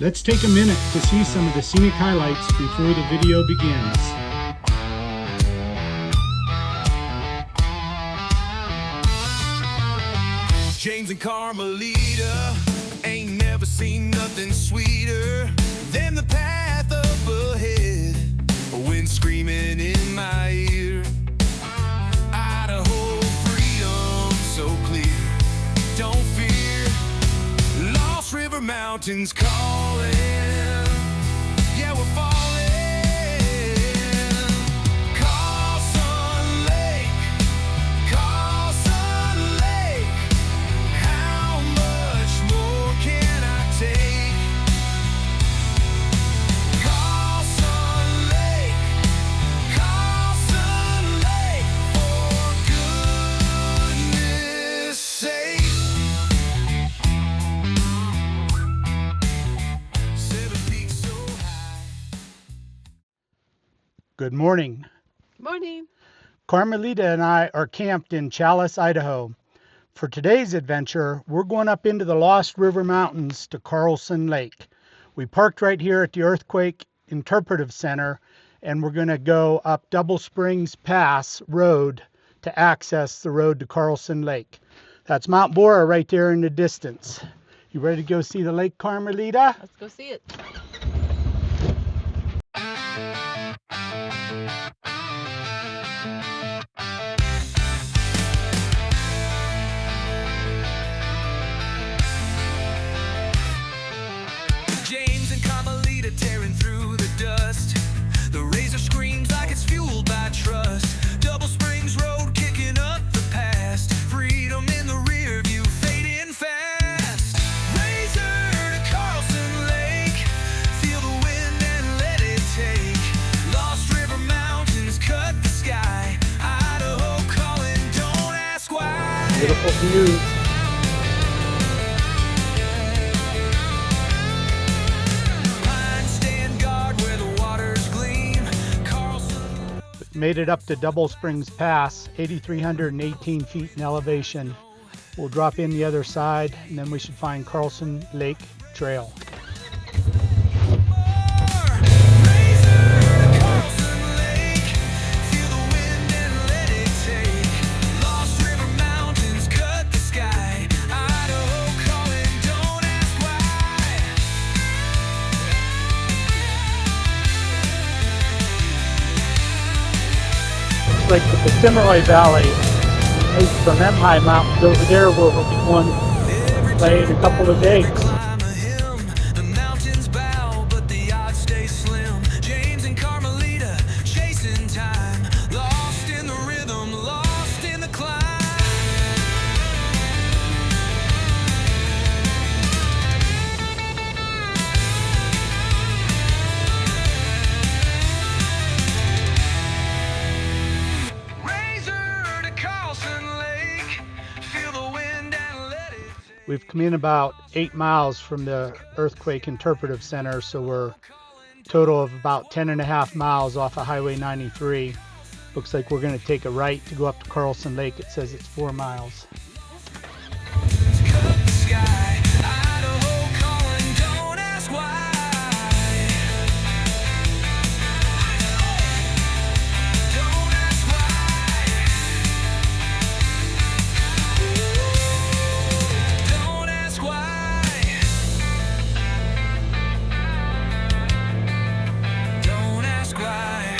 Let's take a minute to see some of the scenic highlights before the video begins. James and Carmelita, ain't never seen nothing sweeter than the path up ahead, wind screaming in my ear. Idaho freedom so clear, don't fear, Lost River Mountains calling, yeah we're falling. Carlson Lake, Carlson Lake, how much more can I take? Carlson Lake, Carlson Lake, for goodness sake. 7 peaks so high. Good morning. Morning. Carmelita and I are camped in Challis, Idaho. For today's adventure, we're going up into the Lost River Mountains to Carlson Lake. We parked right here at the Earthquake Interpretive Center, and we're going to go up DoubleSprings Pass road to access the road to Carlson Lake. That's Mount Bora right there in the distance. You ready to go see the lake, Carmelita? Let's go see it. James and Carmelita tearing through the dust. The RZR screams like it's fueled by trust. DoubleSprings Road kicking up the past. Freedom in the rear view fading fast. RZR to Carlson Lake. Feel the wind and let it take. Lost River Mountains cut the sky. Idaho calling, don't ask why. Beautiful view. Pines stand guard where the waters gleam. Carlson. Made it up to DoubleSprings Pass, 8,318 feet in elevation. We'll drop in the other side, and then we should find Carlson Lake Trail. Like the Scenic Valley, from them high mountains over there where we'll be going to play in a couple of days. The mountains bow, but the odds stay slim. James and Carmelita chasing time, lost in the rhythm, lost in the climb. RZR to Carlson Lake, feel the wind and let it take. We've come in about 8 miles from the Earthquake Interpretive Center, so we're total of about 10.5 miles off of Highway 93. Looks like we're going to take a right to go up to Carlson Lake. It says it's 4 miles. Cut the sky, Idaho calling, don't ask why. Don't ask why. Don't ask why. Don't ask why.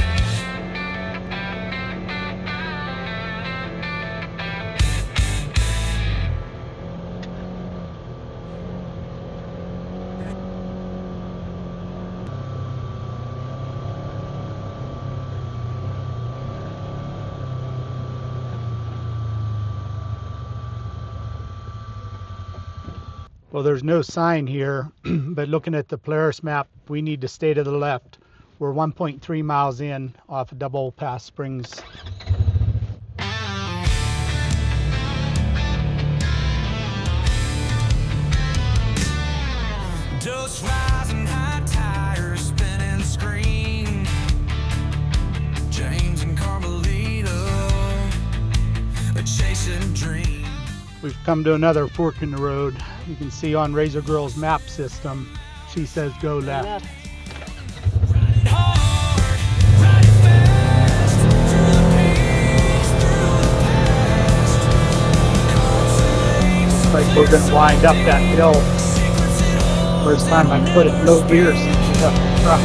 Well, there's no sign here, but looking at the Polaris map, we need to stay to the left. We're 1.3 miles in off of Double Pass Springs. Dust rising, high tires spinning, screen. James and Carmelita, a chasing dream. We've come to another fork in the road. You can see on RZR Girl's map system, She says go left. Looks like we're gonna wind up that hill. First time I put it in low gear since we left the truck.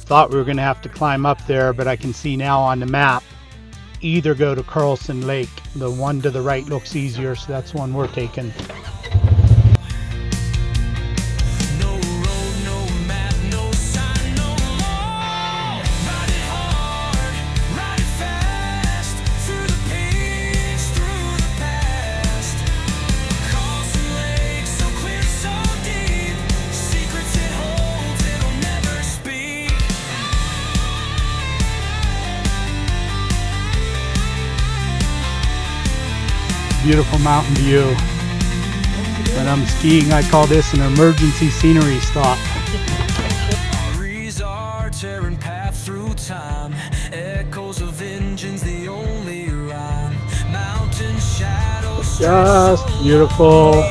Thought we were going to have to climb up there, but I can see now on the map either go to Carlson Lake. The one to the right looks easier, so that's one we're taking. Beautiful mountain view. When I'm skiing, I call this an emergency scenery stop. RZR tearing path through time. Echoes of engines, the only rhyme. Mountain shadows. Just beautiful.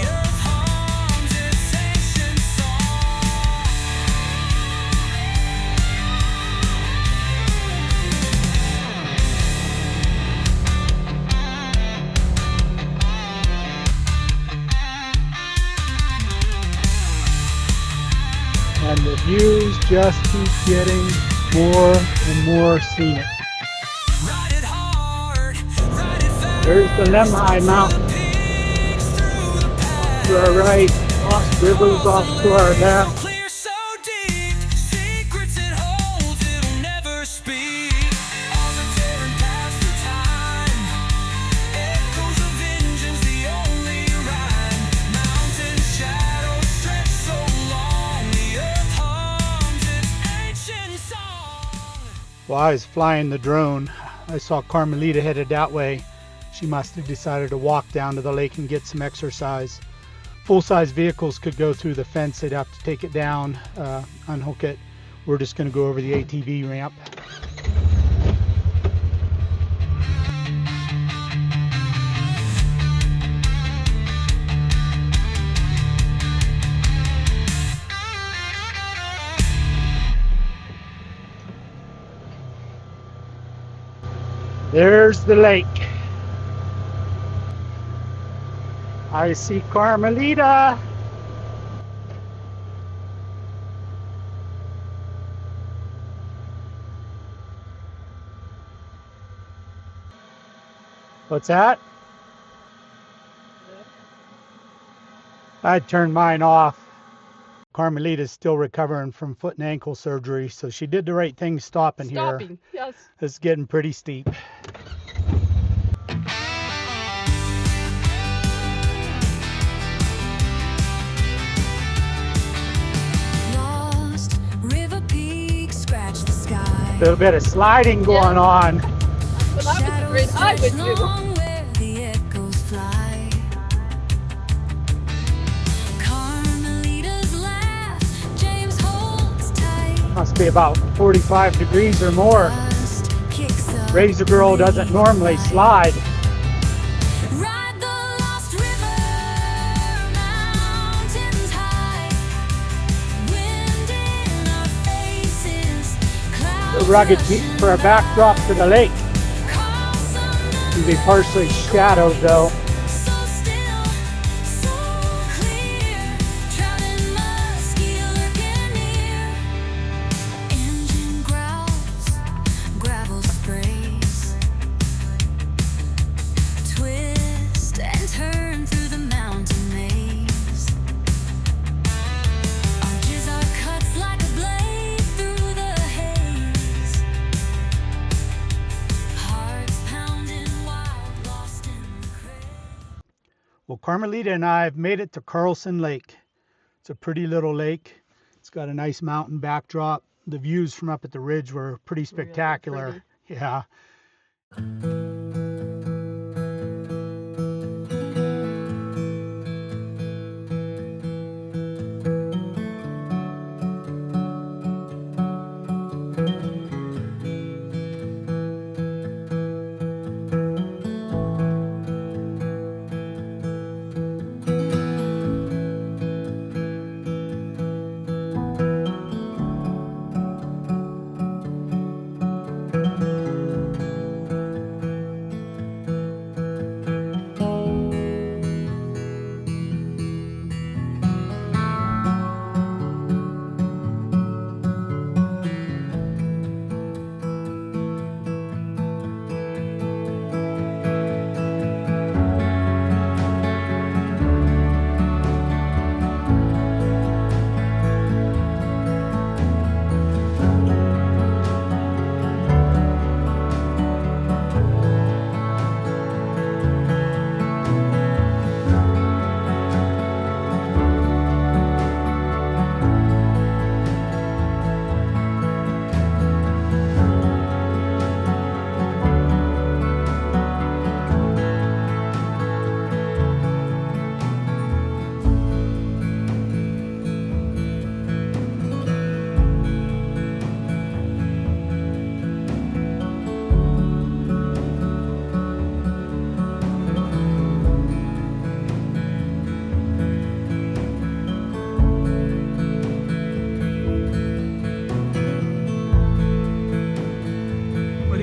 And the views just keep getting more and more scenic. There's the Lemhi Mountain to our right, Lost Rivers off to our left. While I was flying the drone, I saw Carmelita headed that way. She must have decided to walk down to the lake and get some exercise. Full-size vehicles could go through the fence. They'd have to take it down, unhook it. We're just going to go over the ATV ramp. There's the lake. I see Carmelita. What's that? I turned mine off. Carmelita's still recovering from foot and ankle surgery, so she did the right thing stopping here. Yes. It's getting pretty steep. Lost river peak, scratch the sky. A little bit of sliding going on. But I was great. I with you. Where the echoes fly. Carmelita's laugh, James holds tight. Must be about 45 degrees or more. Dust kicks up. Razor Girl doesn't normally slide. Ride the lost river, mountains high. Wind in our faces, clouds The rugged peak for a backdrop to the lake. Can be partially shadowed though. so still, so clear. Drowning musky lurking near. Engine growls, gravel sprays. Twist and turn through the mountain maze. Arches are cuts like a blade through the haze. Hearts pounding wild, lost in the craze. Well, Carmelita and I have made it to Carlson Lake. It's a pretty little lake. It's got a nice mountain backdrop. The views from up at the ridge were pretty spectacular. Yeah.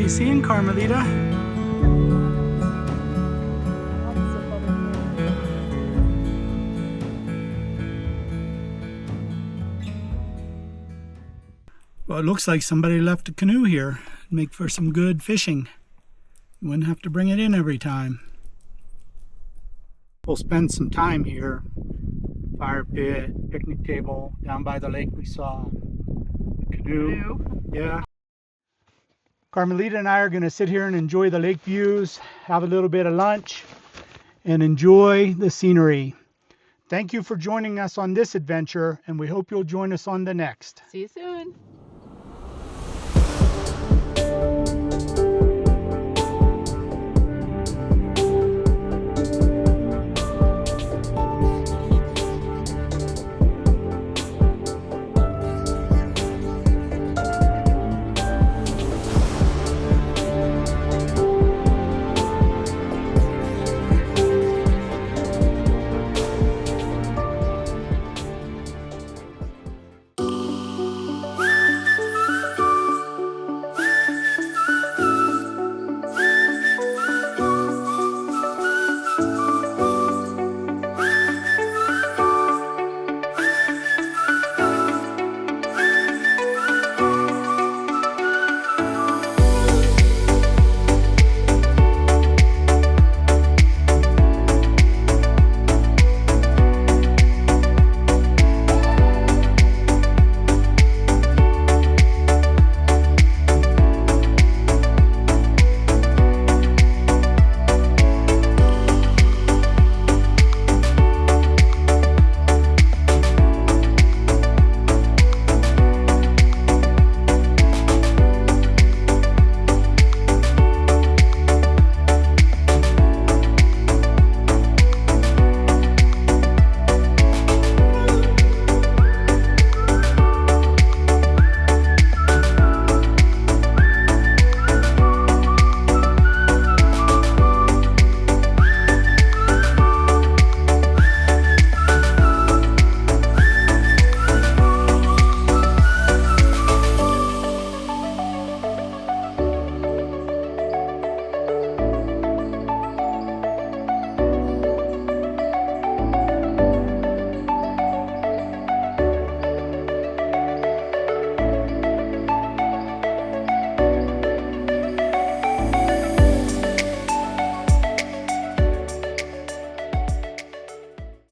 you seeing, Carmelita? Well, it looks like somebody left a canoe here. Make for some good fishing. You wouldn't have to bring it in every time. We'll spend some time here. Fire pit, picnic table, down by the lake we saw. The canoe. Yeah. Carmelita and I are going to sit here and enjoy the lake views, have a little bit of lunch, and enjoy the scenery. Thank you for joining us on this adventure, and we hope you'll join us on the next. See you soon.